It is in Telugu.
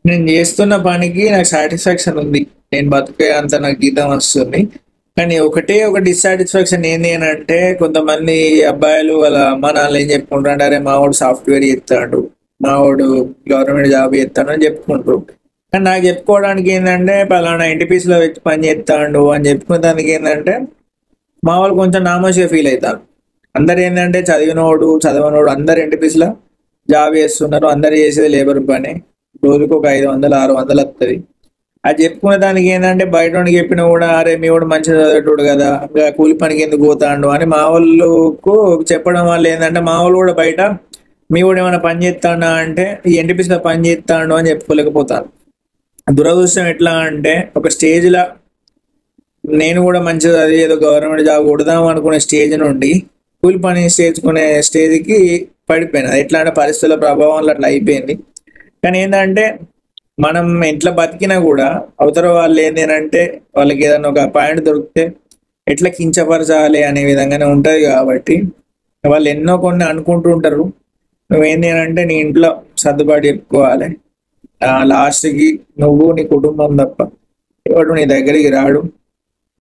నేను చేస్తున్న పనికి నాకు సాటిస్ఫాక్షన్ ఉంది. నేను బతికే అంత నాకు జీతం వస్తుంది. కానీ ఒకటే ఒక డిస్సాటిస్ఫాక్షన్ ఏంది అని అంటే, కొంతమంది అబ్బాయిలు వాళ్ళ అమ్మ నాన్నలు ఏం చెప్పుకుంటారు, అరే మావాడు సాఫ్ట్వేర్ చేస్తాడు, మావాడు గవర్నమెంట్ జాబ్ చేస్తాడు అని చెప్పుకుంటారు. కానీ నాకు చెప్పుకోవడానికి ఏంటంటే, పలానా ఎన్టీపీసీలో వచ్చి పని చేస్తాడు అని చెప్పుకునేదానికి ఏంటంటే, మా వాళ్ళు కొంచెం నామోషిగా ఫీల్ అవుతారు. అందరు ఏంటంటే చదివినోడు చదవనోడు అందరు ఎన్టీపీసీలో జాబ్ చేస్తున్నారు, అందరు చేసేది లేబర్ పని. రోజుకు ఒక 500 600 వస్తుంది. అది చెప్పుకునే దానికి ఏంటంటే, బయట వాడికి చెప్పినా కూడా అరే మీ వాడు మంచిగా చదివేటోడు కదా, ఇంకా కూలి పనికి ఎందుకు పోతాడు అని మా వాళ్ళకు చెప్పడం వల్ల ఏంటంటే, మా వాళ్ళు కూడా బయట మీ వాడు ఏమైనా పని చేస్తాడా అంటే ఈ ఎన్టీపీసీలో పని చేస్తాడు అని చెప్పుకోలేకపోతాను. దురదృష్టం ఎట్లా అంటే, ఒక స్టేజ్లో నేను కూడా మంచిగా అది ఏదో గవర్నమెంట్ జాబ్ కొడదాం అనుకునే స్టేజ్ నుండి కూలి పని చేసుకునే స్టేజ్కి పడిపోయాను. అది ఎట్లా అంటే పరిస్థితుల ప్రభావం వల్ల అట్లా అయిపోయింది. కానీ ఏంటంటే, మనం ఎట్లా బతికినా కూడా అవతల వాళ్ళు ఏంటి అంటే, వాళ్ళకి ఏదైనా ఒక పాయింట్ దొరికితే ఎట్లా కించపరచాలి అనే విధంగానే ఉంటుంది. కాబట్టి వాళ్ళు ఎన్నో కొన్ని అనుకుంటూ ఉంటారు. నువ్వేంటి అంటే నీ ఇంట్లో సర్దుబాటు చెప్పుకోవాలి. లాస్ట్కి నువ్వు నీ కుటుంబం తప్ప ఎవడు నీ దగ్గరికి రాడు.